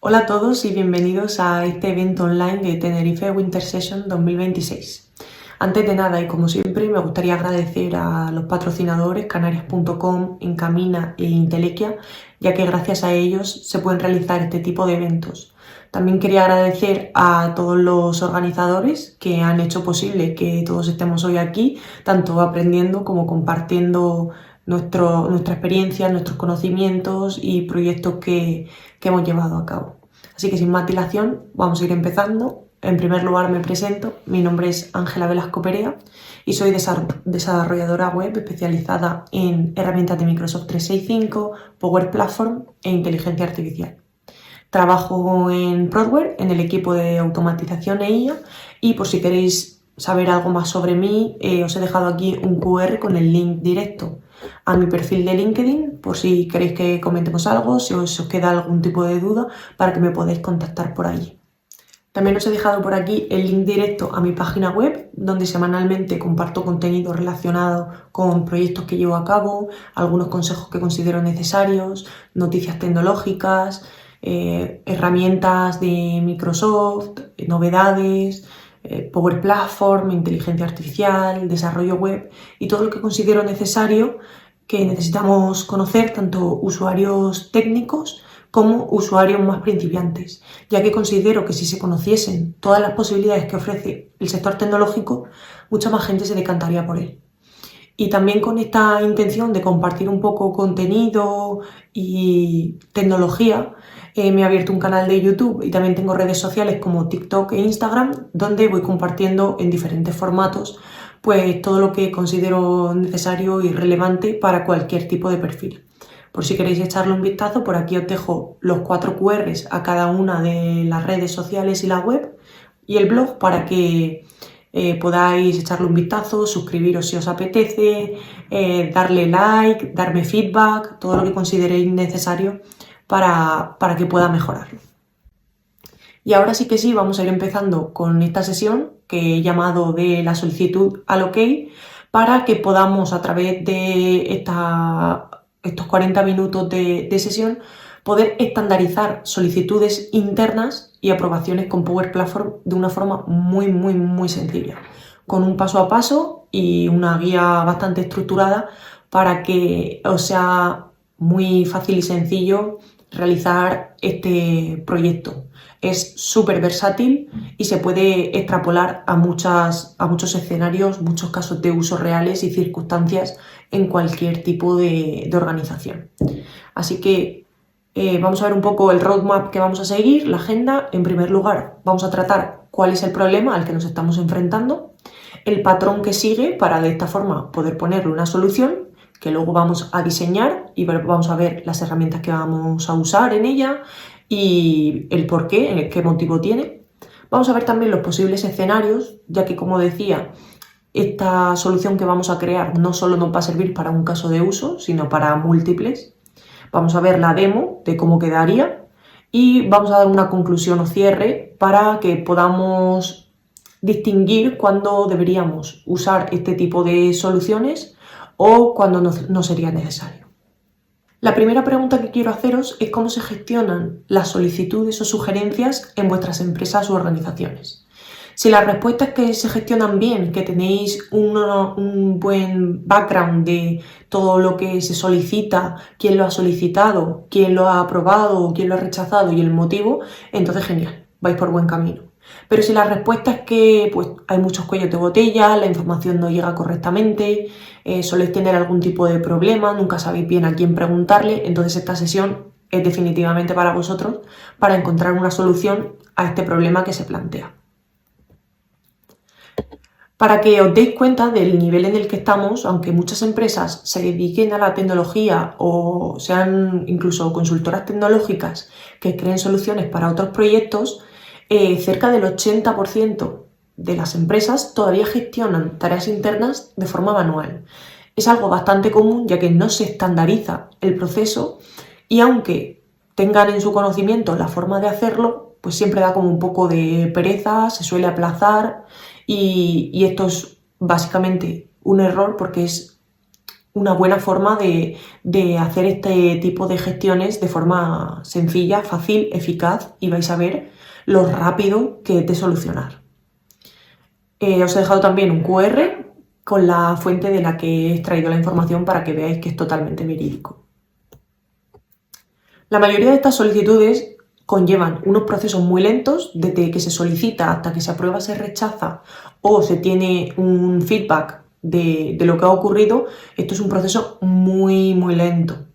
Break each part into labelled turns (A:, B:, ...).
A: Hola a todos y bienvenidos a este evento online de Tenerife Winter Session 2026. Antes de nada y como siempre me gustaría agradecer a los patrocinadores canarias.com, Encamina e Intelequia, ya que gracias a ellos se pueden realizar este tipo de eventos. También quería agradecer a todos los organizadores que han hecho posible que todos estemos hoy aquí, tanto aprendiendo como compartiendo nuestra experiencia, nuestros conocimientos y proyectos que hemos llevado a cabo. Así que sin más dilación, vamos a ir empezando. En primer lugar me presento, mi nombre es Ángela Velasco Perea y soy desarrolladora web especializada en herramientas de Microsoft 365, Power Platform e inteligencia artificial. Trabajo en Prodware, en el equipo de automatización e IA, y por si queréis saber algo más sobre mí, os he dejado aquí un QR con el link directo a mi perfil de LinkedIn, por si queréis que comentemos algo, si os queda algún tipo de duda, para que me podáis contactar por allí. También os he dejado por aquí el link directo a mi página web, donde semanalmente comparto contenido relacionado con proyectos que llevo a cabo, algunos consejos que considero necesarios, noticias tecnológicas, herramientas de Microsoft, novedades, Power Platform, inteligencia artificial, desarrollo web y todo lo que considero necesario que necesitamos conocer tanto usuarios técnicos como usuarios más principiantes, ya que considero que si se conociesen todas las posibilidades que ofrece el sector tecnológico, mucha más gente se decantaría por él. Y también con esta intención de compartir un poco contenido y tecnología, me he abierto un canal de YouTube y también tengo redes sociales como TikTok e Instagram, donde voy compartiendo en diferentes formatos pues todo lo que considero necesario y relevante para cualquier tipo de perfil. Por si queréis echarle un vistazo, por aquí os dejo los 4 QRs a cada una de las redes sociales y la web y el blog para que podáis echarle un vistazo, suscribiros si os apetece, darle like, darme feedback, todo lo que consideréis necesario para que pueda mejorarlo. Y ahora sí que sí, vamos a ir empezando con esta sesión que he llamado de la solicitud al OK, para que podamos a través de estos 40 minutos de sesión poder estandarizar solicitudes internas y aprobaciones con Power Platform de una forma muy sencilla, con un paso a paso y una guía bastante estructurada para que os sea muy fácil y sencillo realizar este proyecto. Es súper versátil y se puede extrapolar a muchos escenarios, muchos casos de uso reales y circunstancias en cualquier tipo de organización. Así que vamos a ver un poco el roadmap que vamos a seguir, la agenda. En primer lugar, vamos a tratar cuál es el problema al que nos estamos enfrentando, el patrón que sigue para de esta forma poder ponerle una solución, que luego vamos a diseñar y vamos a ver las herramientas que vamos a usar en ella y el por qué, qué motivo tiene. Vamos a ver también los posibles escenarios, ya que, como decía, esta solución que vamos a crear no solo nos va a servir para un caso de uso, sino para múltiples. Vamos a ver la demo de cómo quedaría y vamos a dar una conclusión o cierre para que podamos distinguir cuándo deberíamos usar este tipo de soluciones o cuándo no sería necesario. La primera pregunta que quiero haceros es cómo se gestionan las solicitudes o sugerencias en vuestras empresas u organizaciones. Si la respuesta es que se gestionan bien, que tenéis un buen background de todo lo que se solicita, quién lo ha solicitado, quién lo ha aprobado, quién lo ha rechazado y el motivo, entonces genial, vais por buen camino. Pero si la respuesta es que pues, hay muchos cuellos de botella, la información no llega correctamente, soléis tener algún tipo de problema, nunca sabéis bien a quién preguntarle, entonces esta sesión es definitivamente para vosotros, para encontrar una solución a este problema que se plantea. Para que os deis cuenta del nivel en el que estamos, aunque muchas empresas se dediquen a la tecnología o sean incluso consultoras tecnológicas que creen soluciones para otros proyectos, cerca del 80% de las empresas todavía gestionan tareas internas de forma manual. Es algo bastante común, ya que no se estandariza el proceso y aunque tengan en su conocimiento la forma de hacerlo, pues siempre da como un poco de pereza, se suele aplazar y esto es básicamente un error porque es una buena forma de hacer este tipo de gestiones de forma sencilla, fácil, eficaz, y vais a ver lo rápido que es de solucionar. Os he dejado también un QR con la fuente de la que he extraído la información para que veáis que es totalmente verídico. La mayoría de estas solicitudes conllevan unos procesos muy lentos, desde que se solicita hasta que se aprueba, se rechaza o se tiene un feedback de lo que ha ocurrido. Esto es un proceso muy lento,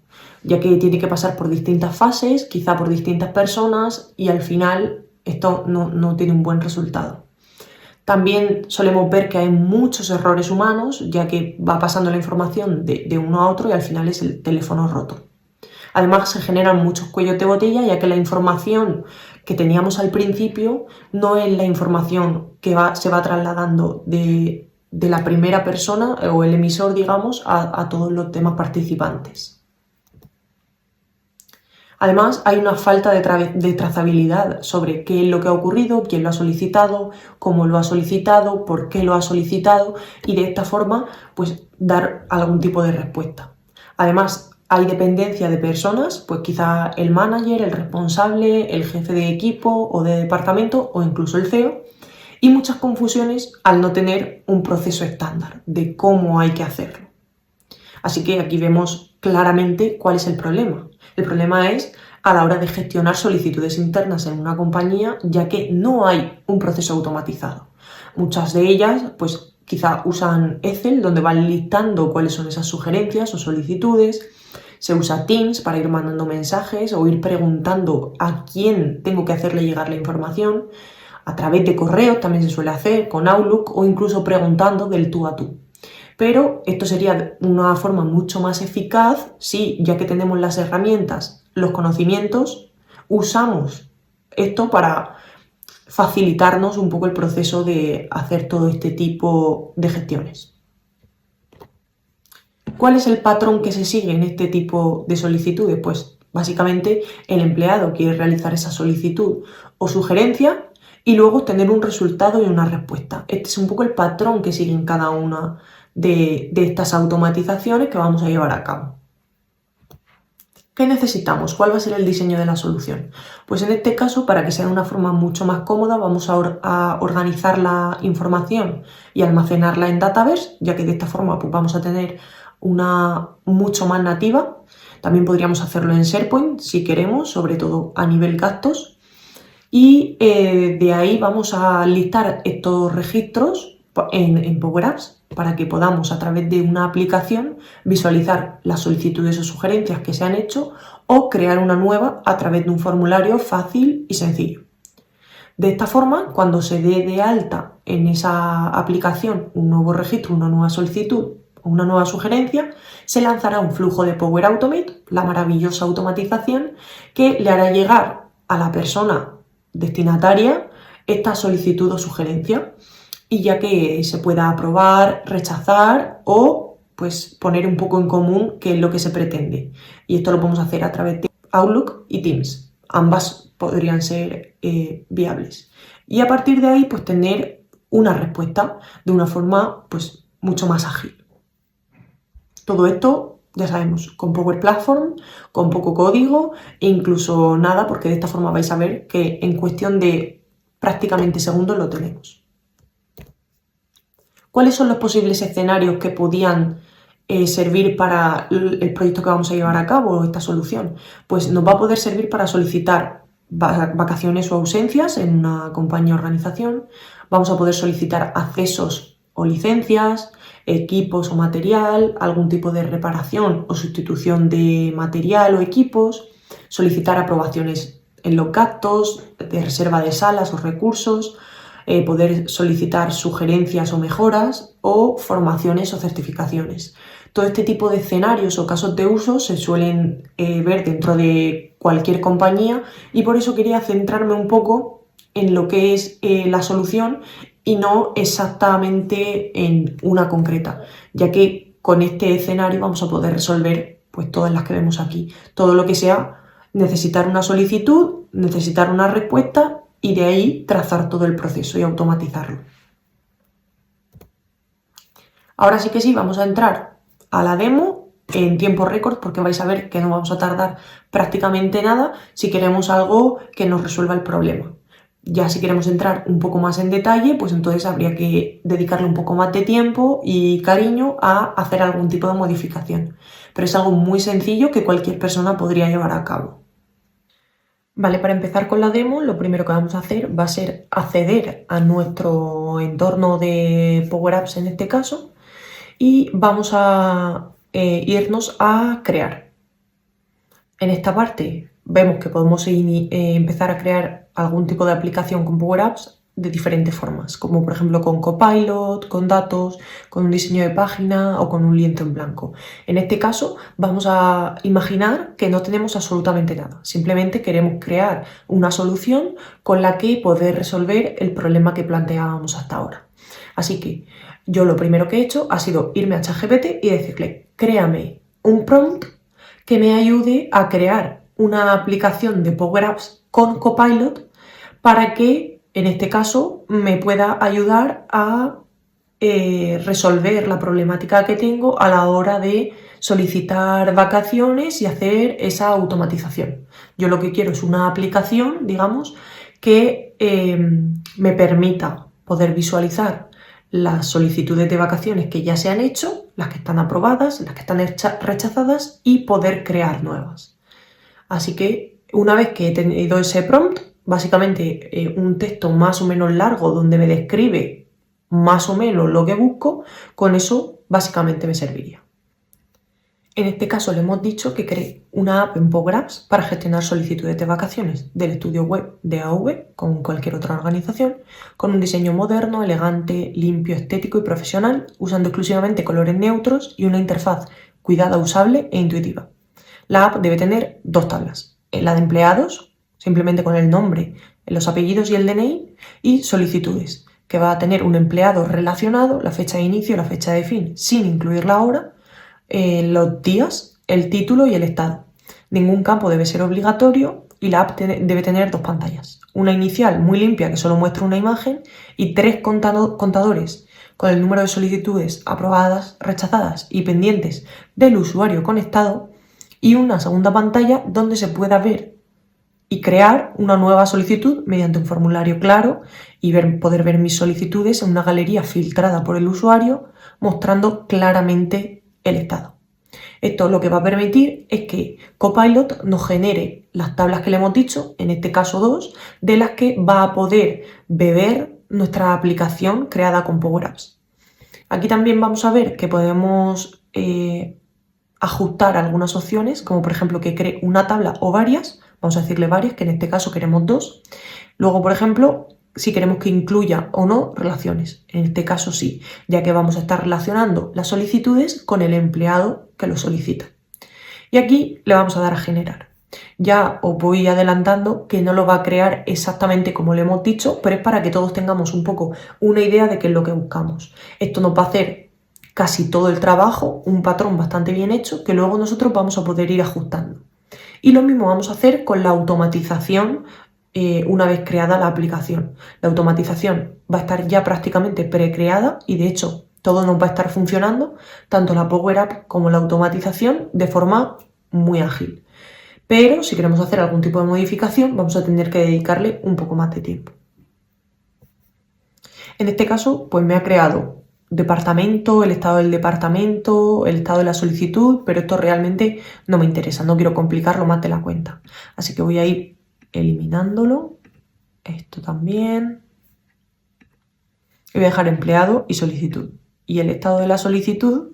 A: ya que tiene que pasar por distintas fases, quizá por distintas personas, y al final esto no tiene un buen resultado. También solemos ver que hay muchos errores humanos, ya que va pasando la información de uno a otro y al final es el teléfono roto. Además, se generan muchos cuellos de botella, ya que la información que teníamos al principio no es la información que se va trasladando de la primera persona o el emisor, digamos, a todos los demás participantes. Además, hay una falta de trazabilidad sobre qué es lo que ha ocurrido, quién lo ha solicitado, cómo lo ha solicitado, por qué lo ha solicitado, y de esta forma, pues dar algún tipo de respuesta. Además, hay dependencia de personas, pues quizá el manager, el responsable, el jefe de equipo o de departamento o incluso el CEO, y muchas confusiones al no tener un proceso estándar de cómo hay que hacerlo. Así que aquí vemos claramente cuál es el problema. El problema es a la hora de gestionar solicitudes internas en una compañía, ya que no hay un proceso automatizado. Muchas de ellas, pues quizá usan Excel, donde van listando cuáles son esas sugerencias o solicitudes. Se usa Teams para ir mandando mensajes o ir preguntando a quién tengo que hacerle llegar la información. A través de correo también se suele hacer, con Outlook, o incluso preguntando del tú a tú. Pero esto sería una forma mucho más eficaz si, ya que tenemos las herramientas, los conocimientos, usamos esto para facilitarnos un poco el proceso de hacer todo este tipo de gestiones. ¿Cuál es el patrón que se sigue en este tipo de solicitudes? Pues básicamente el empleado quiere realizar esa solicitud o sugerencia y luego obtener un resultado y una respuesta. Este es un poco el patrón que siguen cada una de estas automatizaciones que vamos a llevar a cabo. ¿Qué necesitamos? ¿Cuál va a ser el diseño de la solución? Pues en este caso, para que sea de una forma mucho más cómoda, vamos a organizar la información y almacenarla en Dataverse, ya que de esta forma pues, vamos a tener una mucho más nativa. También podríamos hacerlo en SharePoint si queremos, sobre todo a nivel gastos. Y de ahí vamos a listar estos registros en Power Apps para que podamos, a través de una aplicación, visualizar las solicitudes o sugerencias que se han hecho o crear una nueva a través de un formulario fácil y sencillo. De esta forma, cuando se dé de alta en esa aplicación un nuevo registro, una nueva solicitud o una nueva sugerencia, se lanzará un flujo de Power Automate, la maravillosa automatización que le hará llegar a la persona destinataria esta solicitud o sugerencia, y ya que se pueda aprobar, rechazar o pues poner un poco en común qué es lo que se pretende. Y esto lo podemos hacer a través de Outlook y Teams. Ambas podrían ser viables. Y a partir de ahí pues tener una respuesta de una forma pues mucho más ágil. Todo esto, ya sabemos, con Power Platform, con poco código e incluso nada, porque de esta forma vais a ver que en cuestión de prácticamente segundos lo tenemos. ¿Cuáles son los posibles escenarios que podían servir para el proyecto que vamos a llevar a cabo, esta solución? Pues nos va a poder servir para solicitar vacaciones o ausencias en una compañía o organización. Vamos a poder solicitar accesos o licencias, equipos o material, algún tipo de reparación o sustitución de material o equipos, solicitar aprobaciones en los gastos, de reserva de salas o recursos, poder solicitar sugerencias o mejoras o formaciones o certificaciones. Todo este tipo de escenarios o casos de uso se suelen ver dentro de cualquier compañía, y por eso quería centrarme un poco en lo que es la solución y no exactamente en una concreta, ya que con este escenario vamos a poder resolver pues todas las que vemos aquí, todo lo que sea necesitar una solicitud, necesitar una respuesta y de ahí trazar todo el proceso y automatizarlo. Ahora sí que sí, vamos a entrar a la demo en tiempo récord, porque vais a ver que no vamos a tardar prácticamente nada si queremos algo que nos resuelva el problema. Ya si queremos entrar un poco más en detalle, pues entonces habría que dedicarle un poco más de tiempo y cariño a hacer algún tipo de modificación. Pero es algo muy sencillo que cualquier persona podría llevar a cabo. Vale, para empezar con la demo, lo primero que vamos a hacer va a ser acceder a nuestro entorno de Power Apps en este caso y vamos a irnos a crear. En esta parte vemos que podemos empezar a crear algún tipo de aplicación con Power Apps de diferentes formas, como por ejemplo con Copilot, con datos, con un diseño de página o con un lienzo en blanco. En este caso vamos a imaginar que no tenemos absolutamente nada, simplemente queremos crear una solución con la que poder resolver el problema que planteábamos hasta ahora. Así que yo lo primero que he hecho ha sido irme a ChatGPT y decirle, créame un prompt que me ayude a crear una aplicación de Power Apps con Copilot para que, en este caso, me pueda ayudar a resolver la problemática que tengo a la hora de solicitar vacaciones y hacer esa automatización. Yo lo que quiero es una aplicación, digamos, que me permita poder visualizar las solicitudes de vacaciones que ya se han hecho, las que están aprobadas, las que están rechazadas y poder crear nuevas. Así que una vez que he tenido ese prompt, básicamente un texto más o menos largo donde me describe más o menos lo que busco, con eso básicamente me serviría. En este caso le hemos dicho que cree una app en Power Apps para gestionar solicitudes de vacaciones del estudio web de AV con cualquier otra organización, con un diseño moderno, elegante, limpio, estético y profesional, usando exclusivamente colores neutros y una interfaz cuidada, usable e intuitiva. La app debe tener dos tablas, la de empleados, simplemente con el nombre, los apellidos y el DNI, y solicitudes, que va a tener un empleado relacionado, la fecha de inicio y la fecha de fin, sin incluir la hora, los días, el título y el estado. Ningún campo debe ser obligatorio y la app debe tener dos pantallas. Una inicial muy limpia que solo muestra una imagen y tres contadores con el número de solicitudes aprobadas, rechazadas y pendientes del usuario conectado, y una segunda pantalla donde se pueda ver y crear una nueva solicitud mediante un formulario claro y poder ver mis solicitudes en una galería filtrada por el usuario, mostrando claramente el estado. Esto lo que va a permitir es que Copilot nos genere las tablas que le hemos dicho, en este caso 2, de las que va a poder beber nuestra aplicación creada con Power Apps. Aquí también vamos a ver que podemos ajustar algunas opciones, como por ejemplo que cree una tabla o varias, vamos a decirle varias, que en este caso queremos 2. Luego, por ejemplo, si queremos que incluya o no relaciones, en este caso sí, ya que vamos a estar relacionando las solicitudes con el empleado que lo solicita. Y aquí le vamos a dar a generar. Ya os voy adelantando que no lo va a crear exactamente como le hemos dicho, pero es para que todos tengamos un poco una idea de qué es lo que buscamos. Esto nos va a hacer casi todo el trabajo, un patrón bastante bien hecho, que luego nosotros vamos a poder ir ajustando. Y lo mismo vamos a hacer con la automatización una vez creada la aplicación. La automatización va a estar ya prácticamente precreada y de hecho todo nos va a estar funcionando, tanto la Power App como la automatización, de forma muy ágil. Pero si queremos hacer algún tipo de modificación vamos a tener que dedicarle un poco más de tiempo. En este caso pues me ha creado departamento, el estado del departamento, el estado de la solicitud, pero esto realmente no me interesa, no quiero complicarlo más de la cuenta. Así que voy a ir eliminándolo, esto también, y voy a dejar empleado y solicitud. Y el estado de la solicitud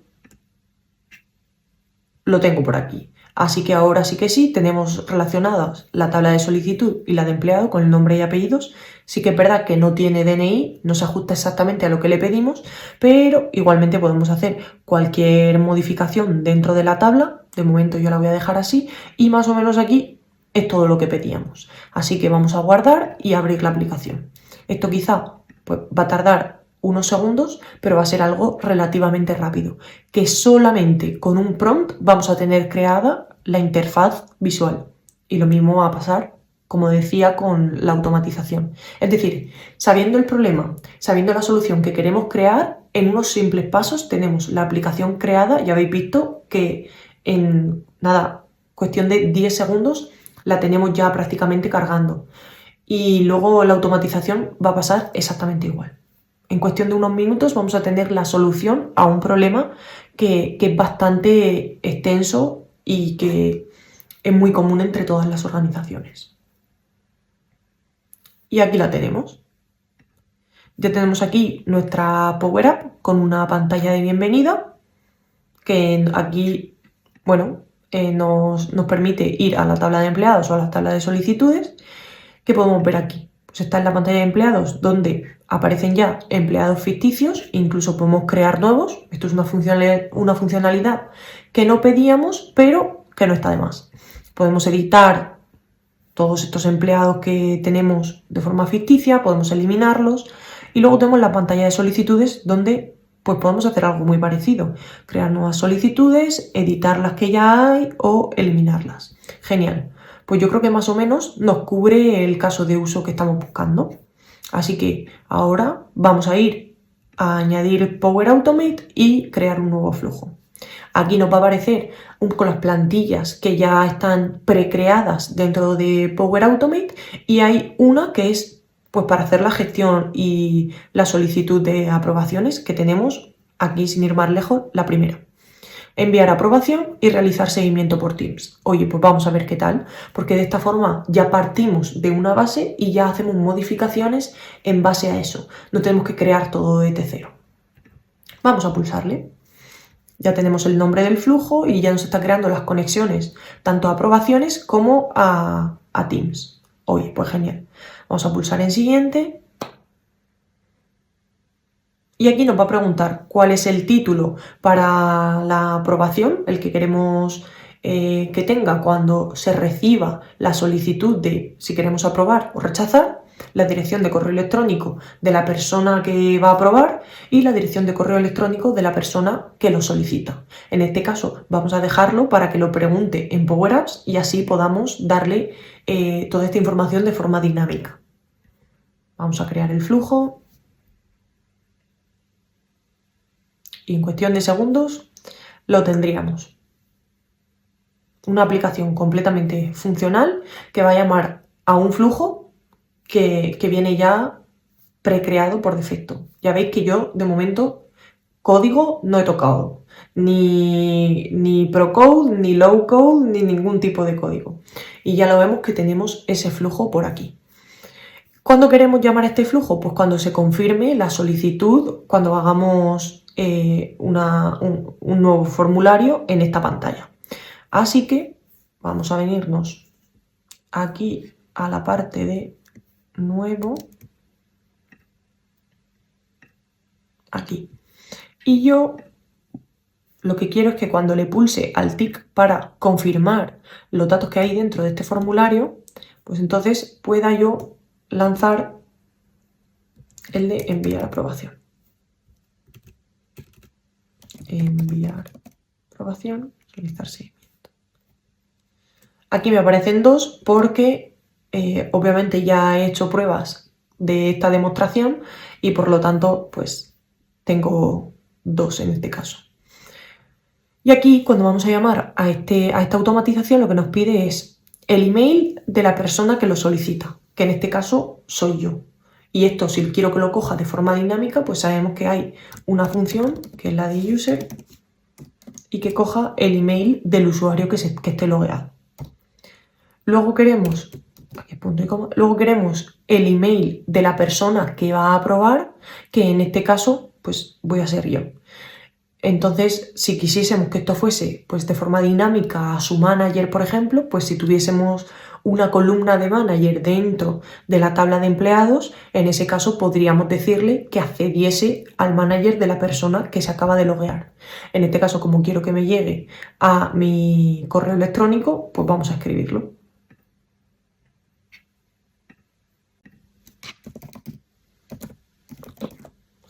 A: lo tengo por aquí. Así que ahora sí que sí, tenemos relacionadas la tabla de solicitud y la de empleado con el nombre y apellidos. Sí que es verdad que no tiene DNI, no se ajusta exactamente a lo que le pedimos, pero igualmente podemos hacer cualquier modificación dentro de la tabla. De momento yo la voy a dejar así y más o menos aquí es todo lo que pedíamos. Así que vamos a guardar y abrir la aplicación. Esto quizá pues, va a tardar unos segundos, pero va a ser algo relativamente rápido, que solamente con un prompt vamos a tener creada la interfaz visual. Y lo mismo va a pasar, como decía, con la automatización. Es decir, sabiendo el problema, sabiendo la solución que queremos crear, en unos simples pasos tenemos la aplicación creada. Ya habéis visto que en nada, cuestión de 10 segundos la tenemos ya prácticamente cargando. Y luego la automatización va a pasar exactamente igual. En cuestión de unos minutos vamos a tener la solución a un problema que es bastante extenso y que es muy común entre todas las organizaciones. Y aquí la tenemos. Ya tenemos aquí nuestra Power App con una pantalla de bienvenida que aquí, bueno, nos permite ir a la tabla de empleados o a la tabla de solicitudes. ¿Qué podemos ver aquí? Pues está en la pantalla de empleados donde aparecen ya empleados ficticios, incluso podemos crear nuevos. Esto es una funcionalidad que no pedíamos, pero que no está de más. Podemos editar todos estos empleados que tenemos de forma ficticia, podemos eliminarlos y luego tenemos la pantalla de solicitudes donde pues podemos hacer algo muy parecido, crear nuevas solicitudes, editar las que ya hay o eliminarlas. Genial, pues yo creo que más o menos nos cubre el caso de uso que estamos buscando. Así que ahora vamos a ir a añadir Power Automate y crear un nuevo flujo. Aquí nos va a aparecer con las plantillas que ya están precreadas dentro de Power Automate y hay una que es pues para hacer la gestión y la solicitud de aprobaciones que tenemos aquí, sin ir más lejos, la primera. Enviar aprobación y realizar seguimiento por Teams. Oye, pues vamos a ver qué tal, porque de esta forma ya partimos de una base y ya hacemos modificaciones en base a eso. No tenemos que crear todo desde cero. Vamos a pulsarle. Ya tenemos el nombre del flujo y ya nos está creando las conexiones, tanto a aprobaciones como a Teams. Oye, pues genial. Vamos a pulsar en siguiente. Y aquí nos va a preguntar cuál es el título para la aprobación, el que queremos que tenga cuando se reciba la solicitud de si queremos aprobar o rechazar, la dirección de correo electrónico de la persona que va a aprobar y la dirección de correo electrónico de la persona que lo solicita. En este caso vamos a dejarlo para que lo pregunte en Power Apps y así podamos darle toda esta información de forma dinámica. Vamos a crear el flujo y en cuestión de segundos lo tendríamos. Una aplicación completamente funcional que va a llamar a un flujo que viene ya precreado por defecto. Ya veis que yo de momento código no he tocado, ni ProCode, ni Low Code, ni ningún tipo de código. Y ya lo vemos que tenemos ese flujo por aquí. ¿Cuándo queremos llamar a este flujo? Pues cuando se confirme la solicitud, cuando hagamos un nuevo formulario en esta pantalla. Así que vamos a venirnos aquí a la parte de nuevo, aquí. Y yo lo que quiero es que cuando le pulse al tick para confirmar los datos que hay dentro de este formulario, pues entonces pueda yo lanzar el de enviar aprobación. Enviar aprobación, realizar seguimiento. Aquí me aparecen dos porque obviamente ya he hecho pruebas de esta demostración y por lo tanto pues tengo dos en este caso. Y aquí cuando vamos a llamar a esta automatización lo que nos pide es el email de la persona que lo solicita, que en este caso soy yo. Y esto, si quiero que lo coja de forma dinámica, pues sabemos que hay una función que es la de user y que coja el email del usuario que esté logueado. Luego queremos, aquí punto y coma, luego queremos el email de la persona que va a aprobar, que en este caso pues voy a ser yo. Entonces, si quisiésemos que esto fuese pues, de forma dinámica a su manager, por ejemplo, pues si tuviésemos una columna de manager dentro de la tabla de empleados, en ese caso podríamos decirle que accediese al manager de la persona que se acaba de loguear. En este caso, como quiero que me llegue a mi correo electrónico, pues vamos a escribirlo.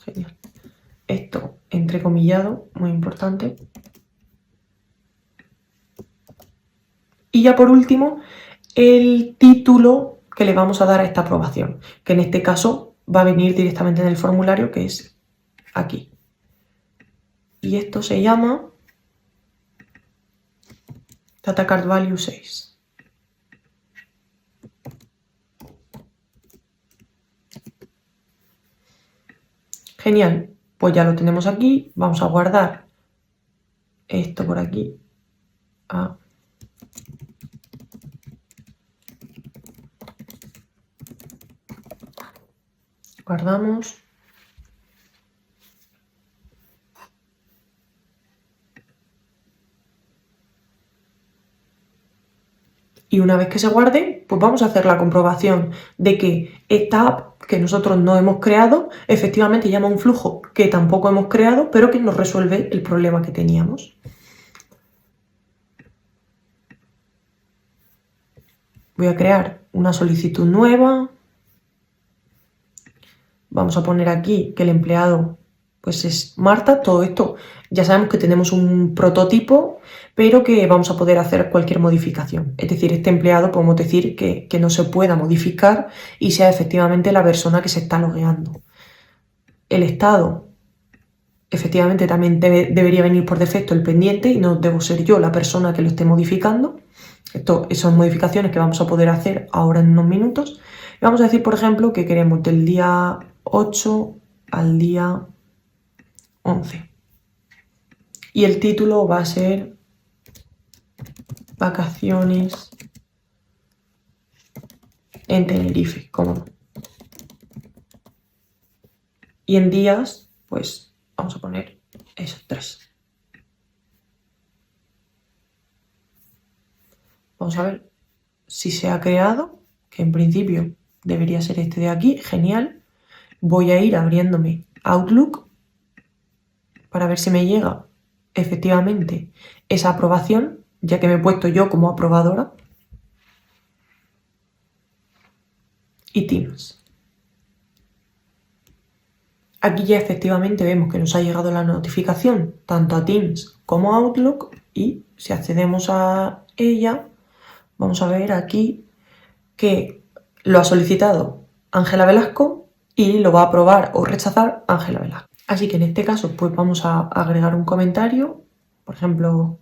A: Genial. Esto entrecomillado, muy importante. Y ya por último, el título que le vamos a dar a esta aprobación, que en este caso va a venir directamente en el formulario, que es aquí. y esto se llama DataCardValue 6. Genial, pues ya lo tenemos aquí. Vamos a guardar esto por aquí. Guardamos. Y una vez que se guarde, pues vamos a hacer la comprobación de que esta app que nosotros no hemos creado, efectivamente llama un flujo que tampoco hemos creado, pero que nos resuelve el problema que teníamos. Voy a crear una solicitud nueva. Vamos a poner aquí que el empleado pues es Marta. Todo esto ya sabemos que tenemos un prototipo, pero que vamos a poder hacer cualquier modificación. Es decir, este empleado podemos decir que no se pueda modificar y sea efectivamente la persona que se está logueando. El estado, efectivamente, también debería venir por defecto el pendiente y no debo ser yo la persona que lo esté modificando. Esto son modificaciones que vamos a poder hacer ahora en unos minutos. Y vamos a decir, por ejemplo, que queremos del día 8 al día 11. Y el título va a ser Vacaciones en Tenerife, como no. Y en días, pues vamos a poner esos 3. Vamos a ver si se ha creado, que en principio debería ser este de aquí. Genial. Voy a ir abriéndome Outlook para ver si me llega efectivamente esa aprobación, ya que me he puesto yo como aprobadora. Y Teams. Aquí ya efectivamente vemos que nos ha llegado la notificación tanto a Teams como a Outlook, y si accedemos a ella, vamos a ver aquí que lo ha solicitado Ángela Velasco y lo va a aprobar o rechazar Ángela Velasco. Así que en este caso pues vamos a agregar un comentario, por ejemplo,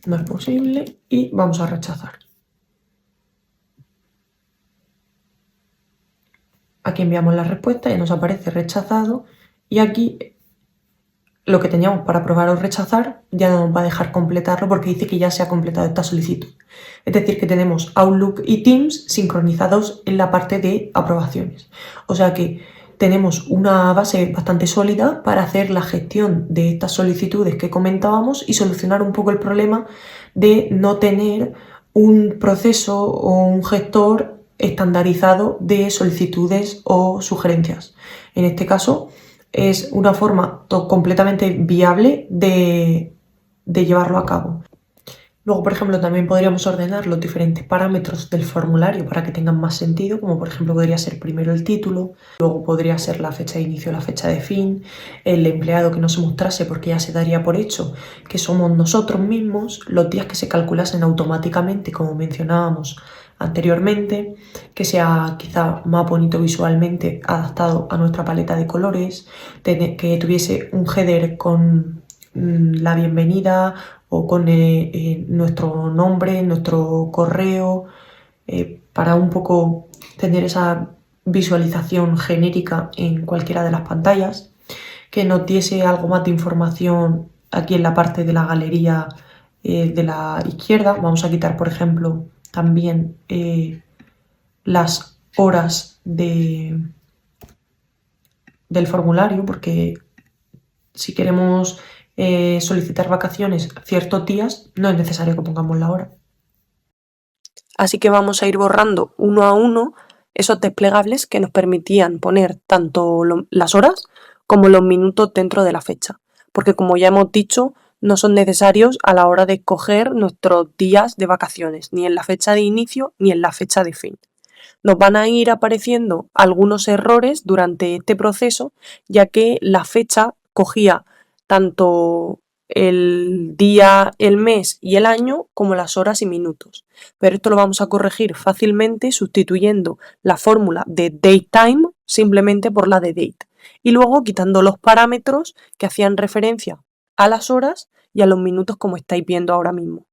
A: no es posible, y vamos a rechazar. Aquí enviamos la respuesta y nos aparece rechazado, y aquí lo que teníamos para aprobar o rechazar ya no nos va a dejar completarlo porque dice que ya se ha completado esta solicitud. Es decir, que tenemos Outlook y Teams sincronizados en la parte de aprobaciones. O sea que tenemos una base bastante sólida para hacer la gestión de estas solicitudes que comentábamos y solucionar un poco el problema de no tener un proceso o un gestor estandarizado de solicitudes o sugerencias. En este caso, es una forma completamente viable de llevarlo a cabo. Luego, por ejemplo, también podríamos ordenar los diferentes parámetros del formulario para que tengan más sentido, como por ejemplo podría ser primero el título, luego podría ser la fecha de inicio, la fecha de fin, el empleado que no se mostrase porque ya se daría por hecho que somos nosotros mismos, los días que se calculasen automáticamente, como mencionábamos anteriormente, que sea quizá más bonito visualmente, adaptado a nuestra paleta de colores, que tuviese un header con la bienvenida o con nuestro nombre, nuestro correo, para un poco tener esa visualización genérica en cualquiera de las pantallas, que nos diese algo más de información aquí en la parte de la galería de la izquierda. Vamos a quitar, por ejemplo, también las horas del formulario, porque si queremos solicitar vacaciones ciertos días, no es necesario que pongamos la hora. Así que vamos a ir borrando uno a uno esos desplegables que nos permitían poner tanto las horas como los minutos dentro de la fecha, porque como ya hemos dicho, no son necesarios a la hora de escoger nuestros días de vacaciones, ni en la fecha de inicio ni en la fecha de fin. Nos van a ir apareciendo algunos errores durante este proceso, ya que la fecha cogía tanto el día, el mes y el año como las horas y minutos. Pero esto lo vamos a corregir fácilmente sustituyendo la fórmula de date time simplemente por la de date. y luego quitando los parámetros que hacían referencia a las horas y a los minutos como estáis viendo ahora mismo.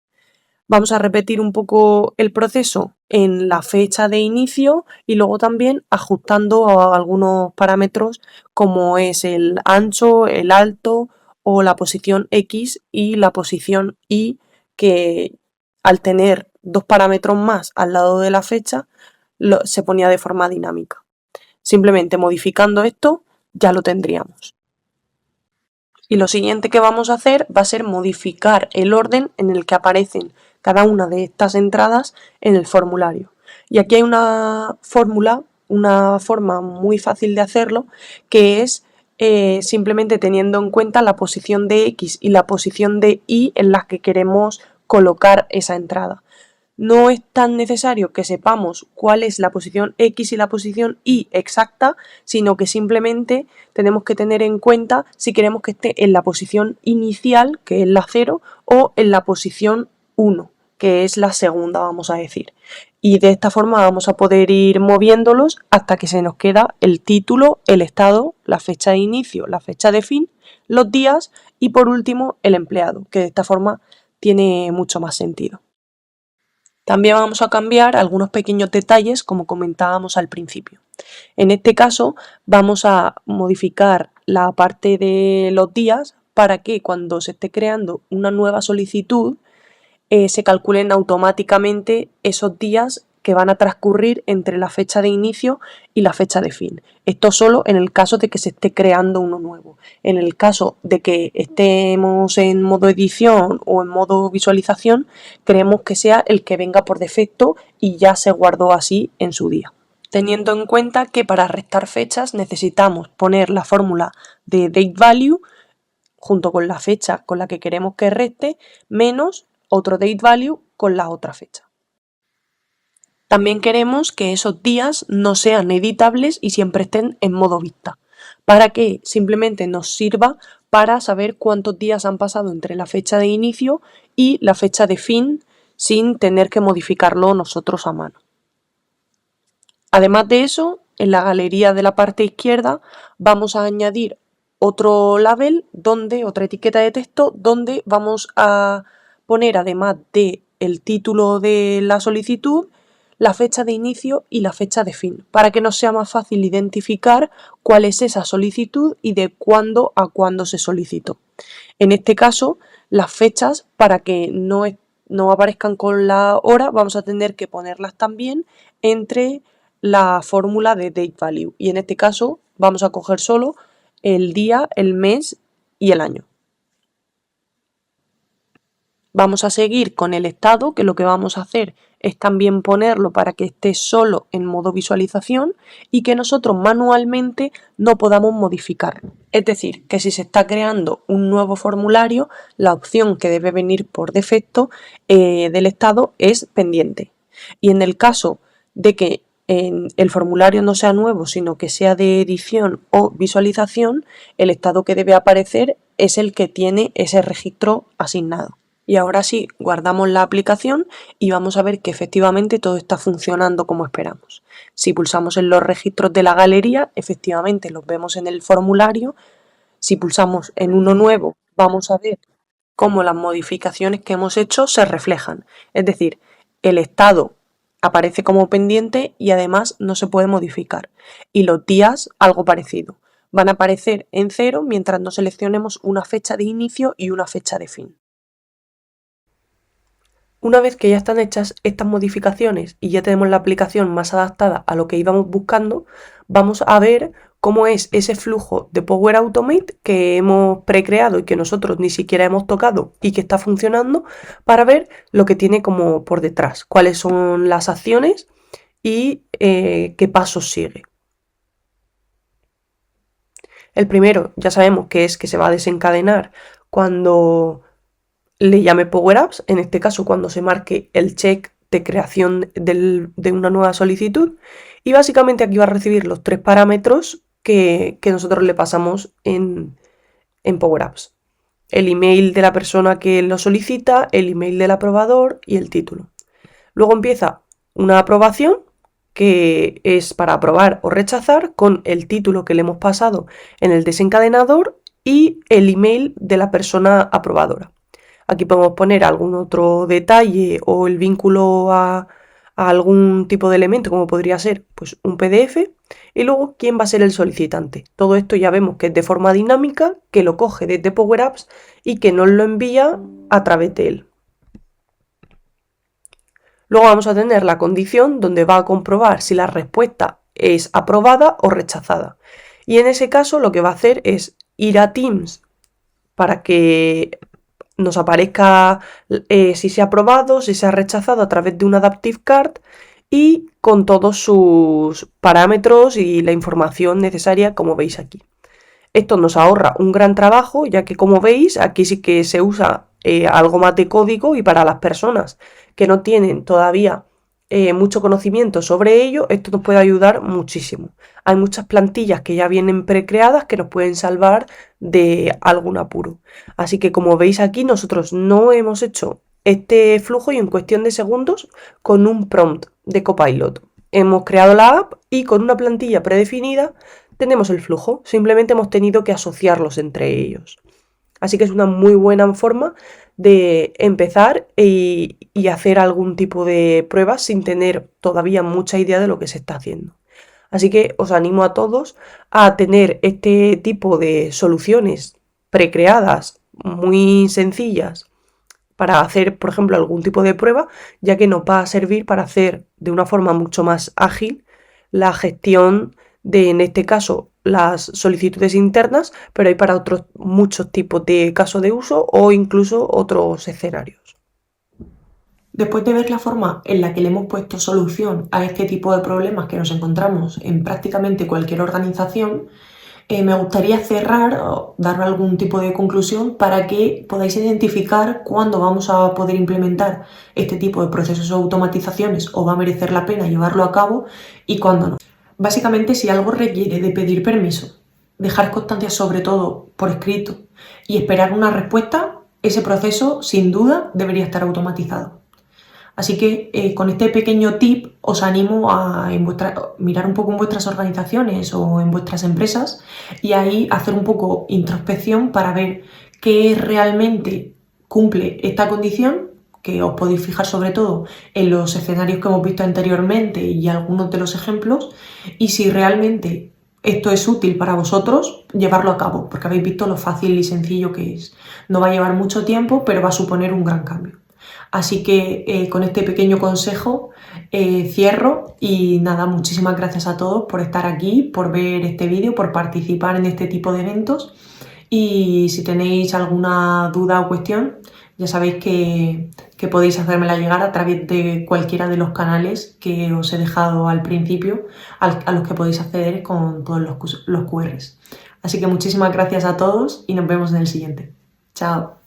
A: Vamos a repetir un poco el proceso en la fecha de inicio y luego también ajustando a algunos parámetros como es el ancho, el alto o la posición X y la posición Y, que al tener dos parámetros más al lado de la fecha se ponía de forma dinámica. Simplemente modificando esto ya lo tendríamos. Y lo siguiente que vamos a hacer va a ser modificar el orden en el que aparecen cada una de estas entradas en el formulario. Y aquí hay una fórmula, una forma muy fácil de hacerlo, que es simplemente teniendo en cuenta la posición de X y la posición de Y en las que queremos colocar esa entrada. No es tan necesario que sepamos cuál es la posición X y la posición Y exacta, sino que simplemente tenemos que tener en cuenta si queremos que esté en la posición inicial, que es la 0, o en la posición 1, que es la segunda, vamos a decir. Y de esta forma vamos a poder ir moviéndolos hasta que se nos queda el título, el estado, la fecha de inicio, la fecha de fin, los días y por último el empleado, que de esta forma tiene mucho más sentido. También vamos a cambiar algunos pequeños detalles como comentábamos al principio. En este caso vamos a modificar la parte de los días para que cuando se esté creando una nueva solicitud se calculen automáticamente esos días que van a transcurrir entre la fecha de inicio y la fecha de fin. Esto solo en el caso de que se esté creando uno nuevo. En el caso de que estemos en modo edición o en modo visualización, queremos que sea el que venga por defecto y ya se guardó así en su día. Teniendo en cuenta que para restar fechas necesitamos poner la fórmula de dateValue junto con la fecha con la que queremos que reste menos otro dateValue con la otra fecha. También queremos que esos días no sean editables y siempre estén en modo vista, para que simplemente nos sirva para saber cuántos días han pasado entre la fecha de inicio y la fecha de fin sin tener que modificarlo nosotros a mano. Además de eso, en la galería de la parte izquierda vamos a añadir otro label, otra etiqueta de texto, donde vamos a poner, además del título de la solicitud, la fecha de inicio y la fecha de fin, para que nos sea más fácil identificar cuál es esa solicitud y de cuándo a cuándo se solicitó. En este caso, las fechas, para que no aparezcan con la hora, vamos a tener que ponerlas también entre la fórmula de dateValue. Y en este caso vamos a coger solo el día, el mes y el año. Vamos a seguir con el estado, que lo que vamos a hacer es también ponerlo para que esté solo en modo visualización y que nosotros manualmente no podamos modificarlo. Es decir, que si se está creando un nuevo formulario, la opción que debe venir por defecto del estado es pendiente. Y en el caso de que el formulario no sea nuevo, sino que sea de edición o visualización, el estado que debe aparecer es el que tiene ese registro asignado. Y ahora sí, guardamos la aplicación y vamos a ver que efectivamente todo está funcionando como esperamos. Si pulsamos en los registros de la galería, efectivamente los vemos en el formulario. Si pulsamos en uno nuevo, vamos a ver cómo las modificaciones que hemos hecho se reflejan. Es decir, el estado aparece como pendiente y además no se puede modificar. Y los días, algo parecido. Van a aparecer en 0 mientras no seleccionemos una fecha de inicio y una fecha de fin. Una vez que ya están hechas estas modificaciones y ya tenemos la aplicación más adaptada a lo que íbamos buscando, vamos a ver cómo es ese flujo de Power Automate que hemos precreado y que nosotros ni siquiera hemos tocado y que está funcionando, para ver lo que tiene como por detrás, cuáles son las acciones y qué pasos sigue. El primero ya sabemos que es que se va a desencadenar cuando le llame Power Apps, en este caso cuando se marque el check de creación de una nueva solicitud, y básicamente aquí va a recibir los 3 parámetros que nosotros le pasamos en Power Apps: el email de la persona que lo solicita, el email del aprobador y el título. Luego empieza una aprobación
B: que es para aprobar o rechazar, con el título que le hemos pasado en el desencadenador y el email de la persona aprobadora. Aquí podemos poner algún otro detalle o el vínculo a algún tipo de elemento, como podría ser pues, un PDF, y luego quién va a ser el solicitante. Todo esto ya vemos que es de forma dinámica, que lo coge desde Power Apps y que nos lo envía a través de él. Luego vamos a tener la condición donde va a comprobar si la respuesta es aprobada o rechazada. Y en ese caso lo que va a hacer es ir a Teams para que nos aparezca si se ha aprobado, si se ha rechazado a través de un Adaptive Card y con todos sus parámetros y la información necesaria, como veis aquí. Esto nos ahorra un gran trabajo, ya que como veis aquí sí que se usa algo más de código, y para las personas que no tienen todavía mucho conocimiento sobre ello, esto nos puede ayudar muchísimo. Hay muchas plantillas que ya vienen precreadas que nos pueden salvar de algún apuro. Así que como veis aquí, nosotros no hemos hecho este flujo y en cuestión de segundos con un prompt de Copilot. Hemos creado la app y con una plantilla predefinida tenemos el flujo, simplemente hemos tenido que asociarlos entre ellos. Así que es una muy buena forma de empezar y hacer algún tipo de pruebas sin tener todavía mucha idea de lo que se está haciendo. Así que os animo a todos a tener este tipo de soluciones precreadas, muy sencillas, para hacer, por ejemplo, algún tipo de prueba, ya que nos va a servir para hacer de una forma mucho más ágil la gestión de, en este caso, las solicitudes internas, pero hay para otros muchos tipos de casos de uso o incluso otros escenarios.
A: Después de ver la forma en la que le hemos puesto solución a este tipo de problemas que nos encontramos en prácticamente cualquier organización, me gustaría cerrar o dar algún tipo de conclusión para que podáis identificar cuándo vamos a poder implementar este tipo de procesos o automatizaciones o va a merecer la pena llevarlo a cabo y cuándo no. Básicamente, si algo requiere de pedir permiso, dejar constancia sobre todo por escrito y esperar una respuesta, ese proceso sin duda debería estar automatizado. Así que con este pequeño tip os animo a mirar un poco en vuestras organizaciones o en vuestras empresas y ahí hacer un poco introspección para ver qué realmente cumple esta condición, que os podéis fijar sobre todo en los escenarios que hemos visto anteriormente y algunos de los ejemplos, y si realmente esto es útil para vosotros, llevarlo a cabo, porque habéis visto lo fácil y sencillo que es. No va a llevar mucho tiempo, pero va a suponer un gran cambio. Así que con este pequeño consejo cierro y nada, muchísimas gracias a todos por estar aquí, por ver este vídeo, por participar en este tipo de eventos, y si tenéis alguna duda o cuestión ya sabéis que podéis hacérmela llegar a través de cualquiera de los canales que os he dejado al principio, a los que podéis acceder con todos los QRs. Así que muchísimas gracias a todos y nos vemos en el siguiente. Chao.